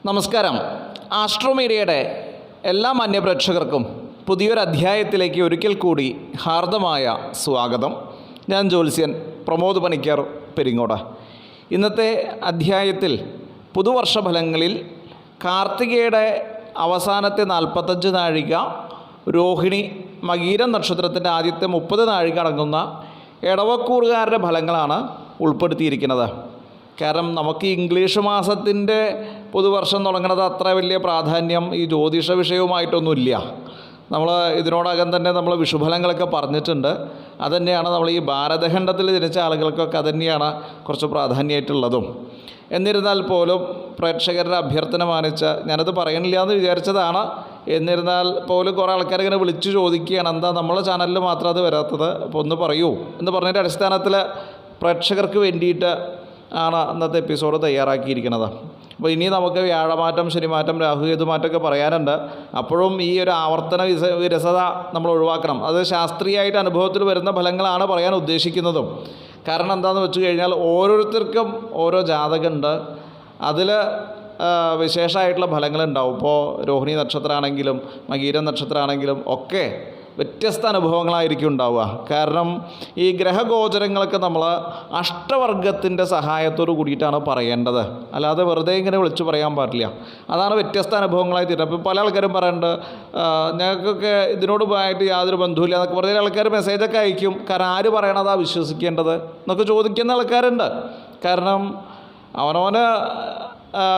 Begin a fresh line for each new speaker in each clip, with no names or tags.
നമസ്കാരം. ആസ്ട്രോമീഡിയയുടെ എല്ലാ മാന്യപ്രേക്ഷകർക്കും പുതിയൊരു അധ്യായത്തിലേക്ക് ഒരിക്കൽ കൂടി ഹാർദമായ സ്വാഗതം. ഞാൻ ജ്യോത്സ്യൻ പ്രമോദ് പണിക്കർ പെരിങ്ങോട്. ഇന്നത്തെ അധ്യായത്തിൽ പുതുവർഷ ഫലങ്ങളിൽ കാർത്തികയുടെ അവസാനത്തെ 45 നാഴിക, രോഹിണി മകീരം നക്ഷത്രത്തിൻ്റെ ആദ്യത്തെ 30 നാഴിക അടങ്ങുന്ന ഇടവക്കൂറുകാരുടെ ഫലങ്ങളാണ് ഉൾപ്പെടുത്തിയിരിക്കുന്നത്. കാരണം നമുക്ക് ഇംഗ്ലീഷ് മാസത്തിൻ്റെ പുതുവർഷം തുടങ്ങുന്നത് അത്ര വലിയ പ്രാധാന്യം ഈ ജ്യോതിഷ വിഷയവുമായിട്ടൊന്നുമില്ല. നമ്മൾ ഇതിനോടകം തന്നെ നമ്മൾ വിഷുഫലങ്ങളൊക്കെ പറഞ്ഞിട്ടുണ്ട്. അതുതന്നെയാണ് നമ്മൾ ഈ ഭാരതഖണ്ഡത്തിൽ ജനിച്ച ആളുകൾക്കൊക്കെ അതുതന്നെയാണ് കുറച്ച് പ്രാധാന്യമായിട്ടുള്ളതും. എന്നിരുന്നാൽ പോലും പ്രേക്ഷകരുടെ അഭ്യർത്ഥന മാനിച്ച് ഞാനത് പറയണില്ല എന്ന് വിചാരിച്ചതാണ്. എന്നിരുന്നാൽ പോലും കുറേ ആൾക്കാർ ഇങ്ങനെ വിളിച്ചു ചോദിക്കുകയാണ്, എന്താ നമ്മളെ ചാനലിൽ മാത്രം അത് വരാത്തത്, അപ്പോൾ ഒന്ന് പറയൂ എന്ന് പറഞ്ഞതിൻ്റെ അടിസ്ഥാനത്തിൽ പ്രേക്ഷകർക്ക് വേണ്ടിയിട്ട് ആണ് ഇന്നത്തെ എപ്പിസോഡ് തയ്യാറാക്കിയിരിക്കുന്നത്. അപ്പോൾ ഇനി നമുക്ക് വ്യാഴമാറ്റം, ശനിമാറ്റം, രാഹുകേതുമാറ്റമൊക്കെ പറയാനുണ്ട്. അപ്പോഴും ഈ ഒരു ആവർത്തന വിരസത നമ്മൾ ഒഴിവാക്കണം. അത് ശാസ്ത്രീയമായിട്ട് അനുഭവത്തിൽ വരുന്ന ഫലങ്ങളാണ് പറയാൻ ഉദ്ദേശിക്കുന്നതും. കാരണം എന്താണെന്ന് വെച്ച് കഴിഞ്ഞാൽ ഓരോരുത്തർക്കും ഓരോ ജാതകമുണ്ട്. അതിൽ വിശേഷമായിട്ടുള്ള ഫലങ്ങളുണ്ടാവും. ഇപ്പോൾ രോഹിണി നക്ഷത്രമാണെങ്കിലും മകീരം നക്ഷത്രമാണെങ്കിലും ഒക്കെ വ്യത്യസ്ത അനുഭവങ്ങളായിരിക്കും ഉണ്ടാവുക. കാരണം ഈ ഗ്രഹഗോചരങ്ങളൊക്കെ നമ്മൾ അഷ്ടവർഗത്തിൻ്റെ സഹായത്തോടു കൂടിയിട്ടാണ് പറയേണ്ടത്, അല്ലാതെ വെറുതെ ഇങ്ങനെ വിളിച്ചു പറയാൻ പാടില്ല. അതാണ് വ്യത്യസ്ത അനുഭവങ്ങളായി തീരുന്നത്. അപ്പോൾ പല ആൾക്കാരും പറയുന്നുണ്ട്, ഞങ്ങൾക്കൊക്കെ ഇതിനോടുമായിട്ട് യാതൊരു ബന്ധവുമില്ല എന്നൊക്കെ പറഞ്ഞ ആൾക്കാർ മെസ്സേജൊക്കെ അയക്കും. കാരണം ആര് പറയണതാണ് വിശ്വസിക്കേണ്ടത് എന്നൊക്കെ ചോദിക്കുന്ന ആൾക്കാരുണ്ട്. കാരണം അവനവന്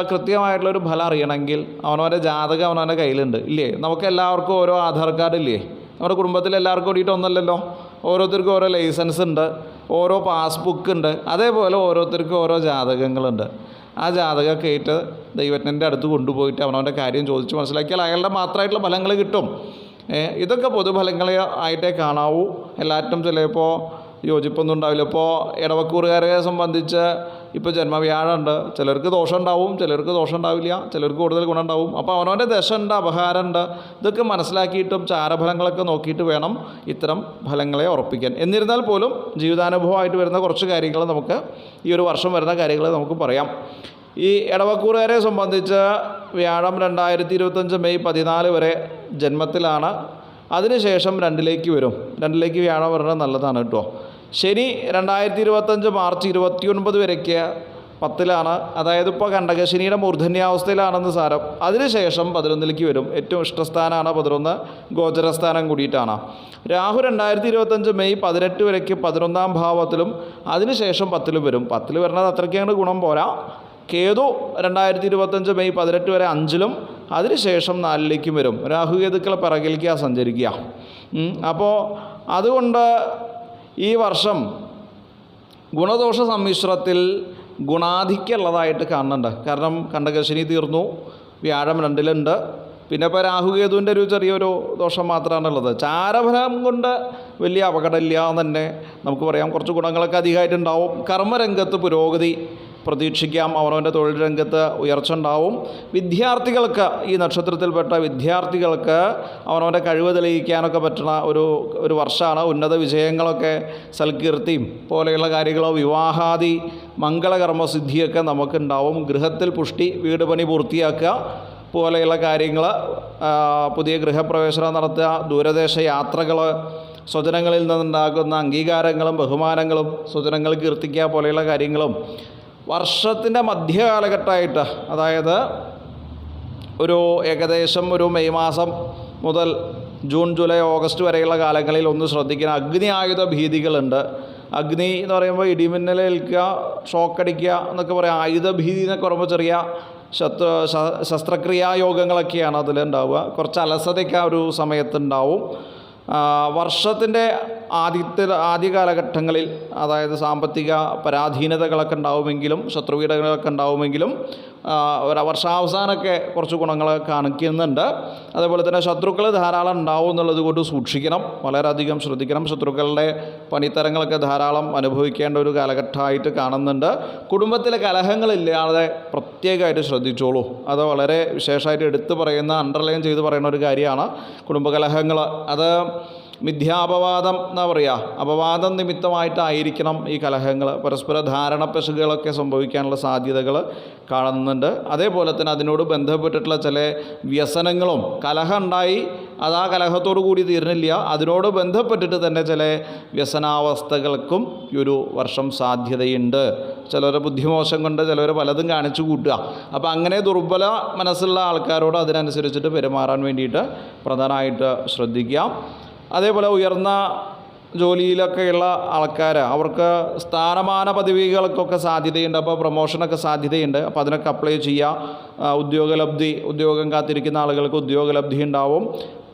കൃത്യമായിട്ടുള്ളൊരു ഫലം അറിയണമെങ്കിൽ അവനവൻ്റെ ജാതകം അവനവൻ്റെ കയ്യിലുണ്ട്, ഇല്ലേ? നമുക്ക് എല്ലാവർക്കും ഓരോ ആധാർ കാർഡ് ഇല്ലേ? നമ്മുടെ കുടുംബത്തിൽ എല്ലാവർക്കും കൂടിയിട്ട് ഒന്നല്ലല്ലോ. ഓരോരുത്തർക്കും ഓരോ ലൈസൻസ് ഉണ്ട്, ഓരോ പാസ്ബുക്ക് ഉണ്ട്. അതേപോലെ ഓരോരുത്തർക്കും ഓരോ ജാതകങ്ങളുണ്ട്. ആ ജാതകമൊക്കെ ആയിട്ട് ദൈവജ്ഞൻ്റെ അടുത്ത് കൊണ്ടുപോയിട്ട് അവനവൻ്റെ കാര്യം ചോദിച്ച് മനസ്സിലാക്കിയാൽ അയാളുടെ മാത്രമായിട്ടുള്ള ഫലങ്ങൾ കിട്ടും. ഇതൊക്കെ പൊതുഫലങ്ങളെ ആയിട്ടേ കാണാവൂ. എല്ലാറ്റും ചിലപ്പോൾ യോജിപ്പൊന്നും ഉണ്ടാവില്ല. ഇപ്പോൾ ഇടവക്കൂറുകാരെ സംബന്ധിച്ച് ഇപ്പോൾ ജന്മവ്യാഴമുണ്ട്, ചിലർക്ക് ദോഷം ഉണ്ടാവും, ചിലർക്ക് ദോഷം ഉണ്ടാവില്ല, ചിലർക്ക് കൂടുതൽ ഗുണം ഉണ്ടാവും. അപ്പോൾ അവനവൻ്റെ ദശയുണ്ട്, അപഹാരമുണ്ട്. ഇതൊക്കെ മനസ്സിലാക്കിയിട്ടും ചാരഫലങ്ങളൊക്കെ നോക്കിയിട്ട് വേണം ഇത്തരം ഫലങ്ങളെ ഉറപ്പിക്കാൻ. എന്നിരുന്നാൽ പോലും ജീവിതാനുഭവമായിട്ട് വരുന്ന കുറച്ച് കാര്യങ്ങൾ നമുക്ക് ഈ ഒരു വർഷം വരുന്ന കാര്യങ്ങൾ നമുക്ക് പറയാം. ഈ ഇടവക്കൂറുകാരെ സംബന്ധിച്ച് വ്യാഴം 2025 മെയ് 14 വരെ ജന്മത്തിലാണ്. അതിനുശേഷം 2ലേക്ക് വരും. 2ലേക്ക് വ്യാഴം വരുന്നത് നല്ലതാണ് കേട്ടോ. ശനി 2025 മാർച്ച് 29 വരയ്ക്ക് 10ലാണ്. അതായത് ഇപ്പോൾ കണ്ടകശനിയുടെ മൂർധന്യാവസ്ഥയിലാണെന്ന് സാരം. അതിനുശേഷം 11ലേക്ക് വരും. ഏറ്റവും ഇഷ്ടസ്ഥാനമാണ് 11, ഗോചരസ്ഥാനം കൂടിയിട്ടാണ്. രാഹു 2025 മെയ് 18 വരയ്ക്ക് 11ാം ഭാവത്തിലും അതിനുശേഷം 10ലും വരും. 10ൽ വരുന്നത് അത്രയ്ക്കാണ് ഗുണം പോരാ. കേതു 2025 മെയ് 18 വരെ 5ലും അതിനുശേഷം 4ലേക്കും വരും. രാഹുകേതുക്കളെ പിറകിലേക്കാണ് സഞ്ചരിക്കുക. അപ്പോൾ അതുകൊണ്ട് ഈ വർഷം ഗുണദോഷ സമ്മിശ്രത്തിൽ ഗുണാധിക്യമുള്ളതായിട്ട് കാണുന്നുണ്ട്. കാരണം കണ്ടകശനി തീർന്നു, വ്യാഴം 2ലുണ്ട്. പിന്നെ ഇപ്പോൾ രാഹുകേതുവിൻ്റെ ഒരു ചെറിയൊരു ദോഷം മാത്രമാണുള്ളത്. ചാരഫലം കൊണ്ട് വലിയ അപകടമില്ല എന്ന് തന്നെ നമുക്ക് പറയാം. കുറച്ച് ഗുണങ്ങളൊക്കെ അധികമായിട്ടുണ്ടാവും. കർമ്മരംഗത്ത് പുരോഗതി പ്രതീക്ഷിക്കാം. അവനവൻ്റെ തൊഴിൽ രംഗത്ത് ഉയർച്ച ഉണ്ടാവും. വിദ്യാർത്ഥികൾക്ക്, ഈ നക്ഷത്രത്തിൽപ്പെട്ട വിദ്യാർത്ഥികൾക്ക് അവനവൻ്റെ കഴിവ് തെളിയിക്കാനൊക്കെ പറ്റുന്ന ഒരു വർഷമാണ്. ഉന്നത വിജയങ്ങളൊക്കെ, സൽകീർത്തിയും പോലെയുള്ള കാര്യങ്ങളോ, വിവാഹാദി മംഗളകർമ്മസിദ്ധിയൊക്കെ നമുക്കുണ്ടാവും. ഗൃഹത്തിൽ പുഷ്ടി, വീട് പണി പൂർത്തിയാക്കുക പോലെയുള്ള കാര്യങ്ങൾ, പുതിയ ഗൃഹപ്രവേശനം നടത്തുക, ദൂരദേശ യാത്രകൾ, സ്വജനങ്ങളിൽ നിന്നുണ്ടാകുന്ന അംഗീകാരങ്ങളും ബഹുമാനങ്ങളും, സ്വജനങ്ങൾ കീർത്തിക്കുക പോലെയുള്ള കാര്യങ്ങളും വർഷത്തിൻ്റെ മധ്യകാലഘട്ടമായിട്ട്, അതായത് ഒരു ഏകദേശം ഒരു മെയ് മാസം മുതൽ ജൂൺ ജൂലൈ ഓഗസ്റ്റ് വരെയുള്ള കാലങ്ങളിൽ ഒന്ന് ശ്രദ്ധിക്കുന്ന അഗ്നി ആയുധ ഭീതികളുണ്ട്. അഗ്നി എന്ന് പറയുമ്പോൾ ഇടിമിന്നലേൽക്കുക, ഷോക്കടിക്കുക എന്നൊക്കെ പറയാം. ആയുധ ഭീതി എന്നൊക്കെ പറയുമ്പോൾ ചെറിയ ശസ്ത്രക്രിയായോഗങ്ങളൊക്കെയാണ് അതിലുണ്ടാവുക. കുറച്ച് അലസതയ്ക്ക് ആ ഒരു സമയത്തുണ്ടാവും. വർഷത്തിൻ്റെ ആദ്യ കാലഘട്ടങ്ങളിൽ, അതായത് സാമ്പത്തിക പരാധീനതകളൊക്കെ ഉണ്ടാവുമെങ്കിലും ശത്രുപീഡകളൊക്കെ ഉണ്ടാവുമെങ്കിലും വർഷാവസാനമൊക്കെ കുറച്ച് ഗുണങ്ങൾ കാണിക്കുന്നുണ്ട്. അതേപോലെ തന്നെ ശത്രുക്കൾ ധാരാളം ഉണ്ടാവും എന്നുള്ളത് കൊണ്ട് സൂക്ഷിക്കണം, വളരെയധികം ശ്രദ്ധിക്കണം. ശത്രുക്കളുടെ പണിത്തരങ്ങളൊക്കെ ധാരാളം അനുഭവിക്കേണ്ട ഒരു കാലഘട്ടമായിട്ട് കാണുന്നുണ്ട്. കുടുംബത്തിലെ കലഹങ്ങളില്ലാതെ പ്രത്യേകമായിട്ട് ശ്രദ്ധിച്ചോളൂ. അത് വളരെ വിശേഷമായിട്ട് എടുത്തു പറയുന്ന, അണ്ടർലൈൻ ചെയ്ത് പറയുന്ന ഒരു കാര്യമാണ് കുടുംബകലഹങ്ങൾ. അത് മിഥ്യാപവാദം എന്നാ പറയുക, അപവാദം നിമിത്തമായിട്ടായിരിക്കണം ഈ കലഹങ്ങൾ, പരസ്പര ധാരണപ്പശുകളൊക്കെ സംഭവിക്കാനുള്ള സാധ്യതകൾ കാണുന്നുണ്ട്. അതേപോലെ തന്നെ അതിനോട് ബന്ധപ്പെട്ടിട്ടുള്ള ചില വ്യസനങ്ങളും, കലഹം ഉണ്ടായി അത് ആ കലഹത്തോടു കൂടി തീർന്നില്ല, അതിനോട് ബന്ധപ്പെട്ടിട്ട് തന്നെ ചില വ്യസനാവസ്ഥകൾക്കും ഈ ഒരു വർഷം സാധ്യതയുണ്ട്. ചിലവരെ ബുദ്ധിമോശം കൊണ്ട് ചിലവർ പലതും കാണിച്ചു കൂട്ടുക. അപ്പോൾ അങ്ങനെ ദുർബല മനസ്സുള്ള ആൾക്കാരോട് അതിനനുസരിച്ചിട്ട് പെരുമാറാൻ വേണ്ടിയിട്ട് പ്രധാനമായിട്ട് ശ്രദ്ധിക്കുക. അതേപോലെ ഉയർന്ന ജോലിയിലൊക്കെയുള്ള ആൾക്കാർ, അവർക്ക് സ്ഥാനമാന പദവികൾക്കൊക്കെ സാധ്യതയുണ്ട്. അപ്പോൾ പ്രൊമോഷനൊക്കെ സാധ്യതയുണ്ട്. അപ്പോൾ അതിനൊക്കെ അപ്ലൈ ചെയ്യുക. ഉദ്യോഗം കാത്തിരിക്കുന്ന ആളുകൾക്ക് ഉദ്യോഗലബ്ധി ഉണ്ടാവും.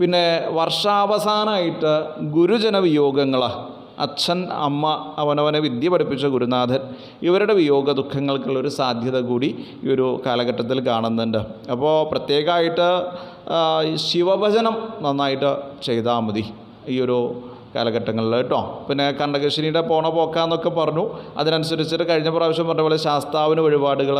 പിന്നെ വർഷാവസാനമായിട്ട് ഗുരുജന വിയോഗങ്ങൾ, അച്ഛൻ, അമ്മ, അവനവനെ വിദ്യ പഠിപ്പിച്ച ഗുരുനാഥൻ, ഇവരുടെ വിയോഗ ദുഃഖങ്ങൾക്കുള്ളൊരു സാധ്യത കൂടി ഈ ഒരു കാലഘട്ടത്തിൽ കാണുന്നുണ്ട്. അപ്പോൾ പ്രത്യേകമായിട്ട് ശിവഭജനം നന്നായിട്ട് ചെയ്താൽ മതി ഈ ഒരു കാലഘട്ടങ്ങളിൽ കേട്ടോ. പിന്നെ കണ്ടകശനിയുടെ പോക്കാന്നൊക്കെ പറഞ്ഞു. അതിനനുസരിച്ചിട്ട് കഴിഞ്ഞ പ്രാവശ്യം പറഞ്ഞ പോലെ ശാസ്താവിന് വഴിപാടുകൾ,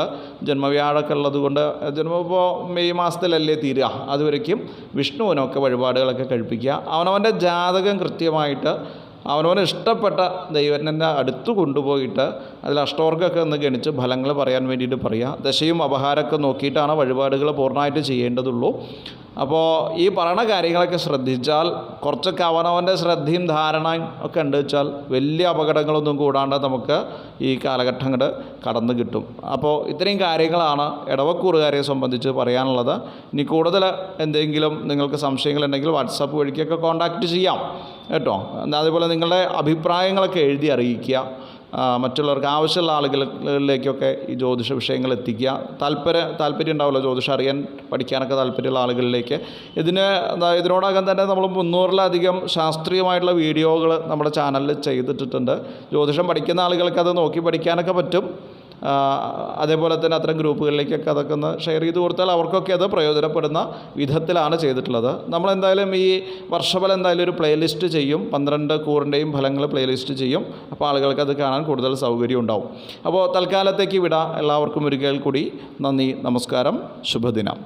ജന്മവ്യാഴമൊക്കെ ഉള്ളത് കൊണ്ട്, ഇപ്പോൾ മെയ് മാസത്തിലല്ലേ തീരുക, അതുവരയ്ക്കും വിഷ്ണുവിനൊക്കെ വഴിപാടുകളൊക്കെ കഴിപ്പിക്കുക. അവനവൻ്റെ ജാതകം കൃത്യമായിട്ട് അവനവന് ഇഷ്ടപ്പെട്ട ദൈവത്തിൻ്റെ അടുത്ത് കൊണ്ടുപോയിട്ട് അതിൽ അഷ്ടവർഗ്ഗമൊക്കെ ഒന്ന് ഗണിച്ച് ഫലങ്ങൾ പറയാൻ വേണ്ടിയിട്ട് പറയുക. ദശയും അപഹാരമൊക്കെ നോക്കിയിട്ടാണ് വഴിപാടുകൾ പൂർണ്ണമായിട്ട് ചെയ്യേണ്ടതുള്ളൂ. അപ്പോൾ ഈ പറയുന്ന കാര്യങ്ങളൊക്കെ ശ്രദ്ധിച്ചാൽ, കുറച്ചൊക്കെ അവനവൻ്റെ ശ്രദ്ധയും ധാരണയും ഒക്കെ ഉണ്ട് വെച്ചാൽ വലിയ അപകടങ്ങളൊന്നും കൂടാണ്ട് നമുക്ക് ഈ കാലഘട്ടങ്ങൾ കടന്നു കിട്ടും. അപ്പോൾ ഇത്രയും കാര്യങ്ങളാണ് ഇടവക്കൂറുകാരെ സംബന്ധിച്ച് പറയാനുള്ളത്. ഇനി കൂടുതൽ എന്തെങ്കിലും നിങ്ങൾക്ക് സംശയങ്ങളുണ്ടെങ്കിൽ വാട്സാപ്പ് വഴിക്കൊക്കെ കോൺടാക്റ്റ് ചെയ്യാം കേട്ടോ. അതുപോലെ നിങ്ങളുടെ അഭിപ്രായങ്ങളൊക്കെ എഴുതി അറിയിക്കുക. മറ്റുള്ളവർക്ക് ആവശ്യമുള്ള ആളുകളിലേക്കൊക്കെ ഈ ജ്യോതിഷ വിഷയങ്ങൾ എത്തിക്കുക. താല്പര്യം ഉണ്ടാവുമല്ലോ ജ്യോതിഷം അറിയാൻ, പഠിക്കാനൊക്കെ താല്പര്യമുള്ള ആളുകളിലേക്ക്. ഇതിനോടകം തന്നെ നമ്മൾ 300-ലധികം ശാസ്ത്രീയമായിട്ടുള്ള വീഡിയോകൾ നമ്മുടെ ചാനലിൽ ചെയ്തിട്ടുണ്ട്. ജ്യോതിഷം പഠിക്കുന്ന ആളുകൾക്ക് അത് നോക്കി പഠിക്കാനൊക്കെ പറ്റും. അതേപോലെ തന്നെ അത്തരം ഗ്രൂപ്പുകളിലേക്കൊക്കെ അതൊക്കെ ഒന്ന് ഷെയർ ചെയ്ത് കൊടുത്താൽ അവർക്കൊക്കെ അത് പ്രയോജനപ്പെടുന്ന വിധത്തിലാണ് ചെയ്തിട്ടുള്ളത്. നമ്മളെന്തായാലും ഈ വർഷഫലം എന്തായാലും ഒരു പ്ലേലിസ്റ്റ് ചെയ്യും, 12 കൂറിൻ്റെയും ഫലങ്ങൾ പ്ലേലിസ്റ്റ് ചെയ്യും. അപ്പോൾ ആളുകൾക്ക് അത് കാണാൻ കൂടുതൽ സൗകര്യം ഉണ്ടാവും. അപ്പോൾ തൽക്കാലത്തേക്ക് വിടാം. എല്ലാവർക്കും ഒരിക്കൽ കൂടി നന്ദി, നമസ്കാരം, ശുഭദിനം.